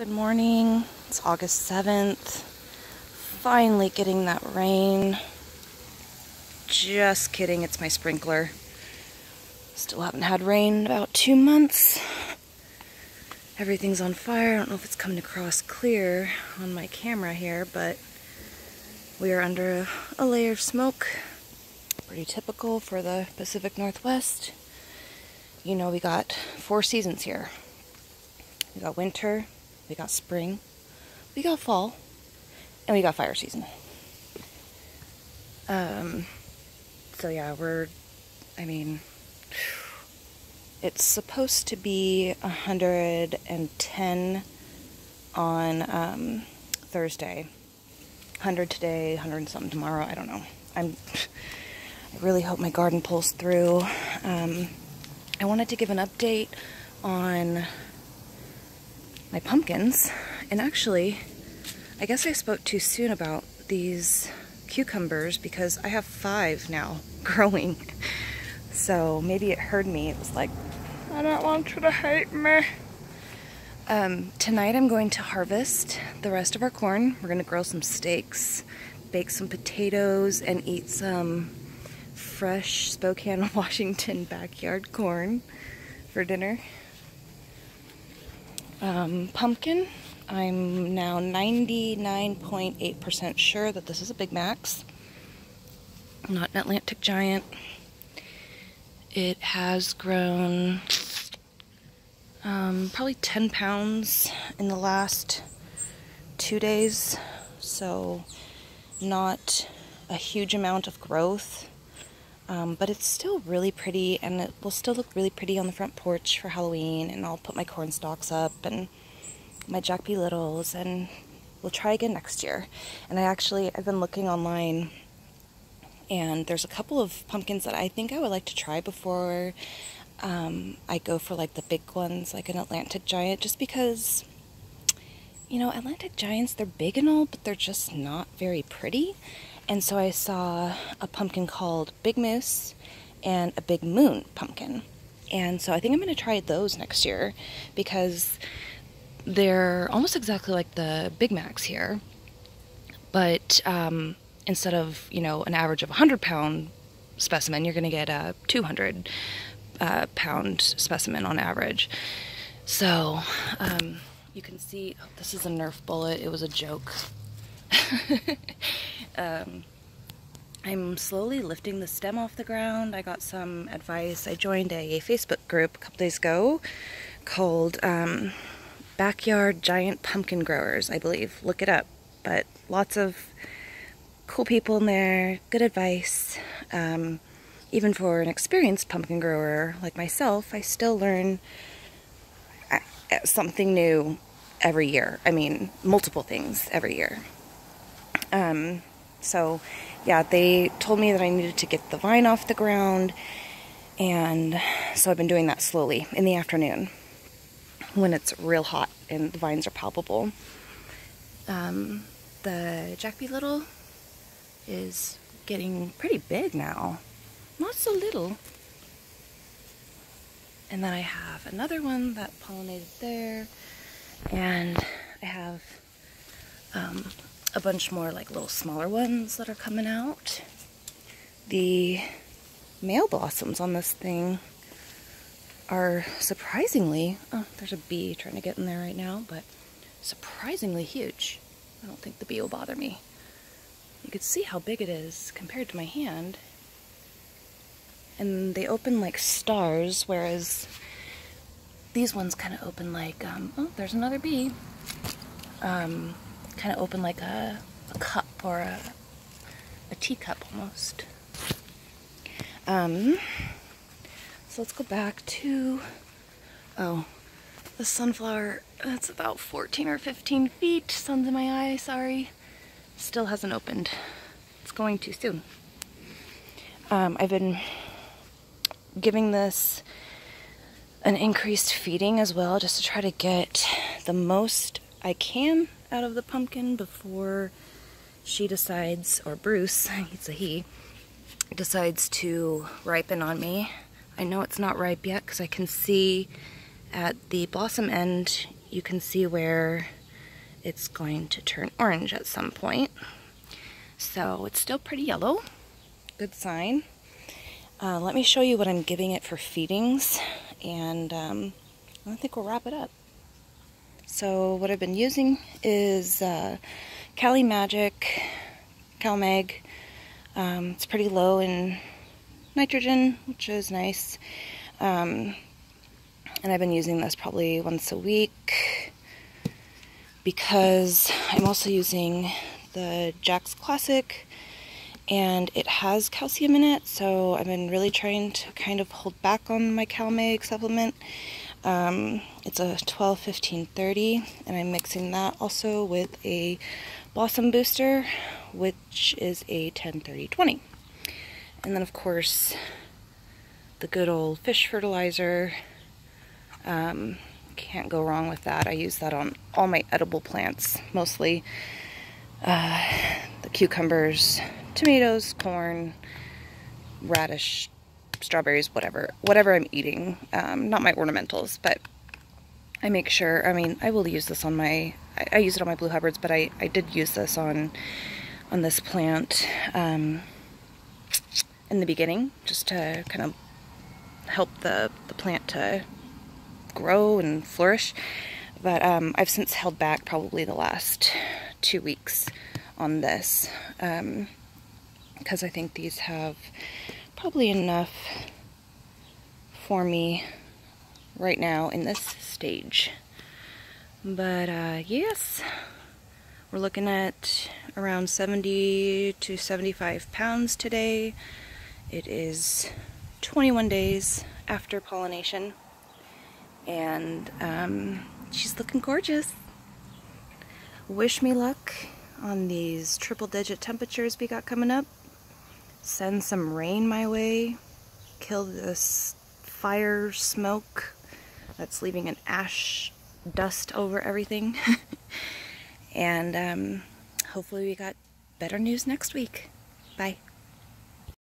Good morning. It's August 7th. Finally getting that rain. Just kidding, it's my sprinkler. Still haven't had rain in about 2 months. Everything's on fire. I don't know if it's coming across clear on my camera here, but we are under a layer of smoke. Pretty typical for the Pacific Northwest. You know, we got 4 seasons here. We got winter, we got spring, we got fall, and we got fire season. So yeah, it's supposed to be 110 on Thursday. 100 today, 100 and something tomorrow, I don't know. I really hope my garden pulls through. I wanted to give an update on my pumpkins, and actually, I guess I spoke too soon about these cucumbers because I have 5 now growing. So maybe it heard me. It was like, I don't want you to hate me. Tonight I'm going to harvest the rest of our corn. We're gonna grill some steaks, bake some potatoes, and eat some fresh Spokane, Washington backyard corn for dinner. Pumpkin, I'm now 99.8% sure that this is a Big Mac's, not an Atlantic Giant. It has grown probably 10 pounds in the last 2 days, so not a huge amount of growth, but it's still really pretty, and it will still look really pretty on the front porch for Halloween, and I'll put my corn stalks up and my Jack P. Littles, and we'll try again next year. And I've been looking online, and there's a couple of pumpkins that I think I would like to try before I go for like the big ones, like an Atlantic Giant, just because, you know, Atlantic Giants, they're big and all, but they're just not very pretty. And so I saw a pumpkin called Big Moose and a Big Moon pumpkin. And so I think I'm going to try those next year because they're almost exactly like the Big Macs here. But instead of, you know, an average of 100-pound specimen, you're going to get a 200-pound specimen on average. So you can see, oh, this is a Nerf bullet. It was a joke. I'm slowly lifting the stem off the ground. I got some advice. I joined a Facebook group a couple days ago called Backyard Giant Pumpkin Growers, I believe. Look it up. But lots of cool people in there, good advice. Even for an experienced pumpkin grower like myself, I still learn something new every year. I mean, multiple things every year. So yeah, they told me that I needed to get the vine off the ground, and so I've been doing that slowly in the afternoon when it's real hot and the vines are palpable. The Jack P. Little is getting pretty big now, not so little. And then I have another one that pollinated there, and I have a bunch more like little smaller ones that are coming out. The male blossoms on this thing are surprisingly, oh, there's a bee trying to get in there right now, but surprisingly huge. I don't think the bee will bother me. You can see how big it is compared to my hand. And they open like stars, whereas these ones kind of open like, oh, there's another bee. Kind of open like a cup or a teacup almost. So let's go back to, oh, the sunflower. It's about 14 or 15 feet. Sun's in my eye, sorry. Still hasn't opened. It's going too soon. I've been giving this an increased feeding as well, just to try to get the most I can out of the pumpkin before she decides, or Bruce, it's a he, decides to ripen on me. I know it's not ripe yet because I can see at the blossom end you can see where it's going to turn orange at some point. So it's still pretty yellow. Good sign. Let me show you what I'm giving it for feedings, and I think we'll wrap it up. So what I've been using is Cali Magic, CalMag. It's pretty low in nitrogen, which is nice. And I've been using this probably once a week because I'm also using the Jack's Classic, and it has calcium in it, so I've been really trying to kind of hold back on my CalMag supplement. It's a 12, 15, 30, and I'm mixing that also with a Blossom Booster, which is a 10, 30, 20. And then of course the good old fish fertilizer. Can't go wrong with that. I use that on all my edible plants, mostly the cucumbers, tomatoes, corn, radish, strawberries, whatever I'm eating. Not my ornamentals, but I make sure, I mean, I will use this on my, I use it on my blue Hubbards, but I did use this on this plant in the beginning, just to kind of help the plant to grow and flourish. But I've since held back probably the last 2 weeks on this, because I think these have probably enough for me right now in this stage. But yes, we're looking at around 70 to 75 pounds today. It is 21 days after pollination, and she's looking gorgeous. Wish me luck on these triple-digit temperatures we got coming up. Send some rain my way. Kill this fire smoke that's leaving an ash dust over everything. And hopefully we got better news next week. Bye.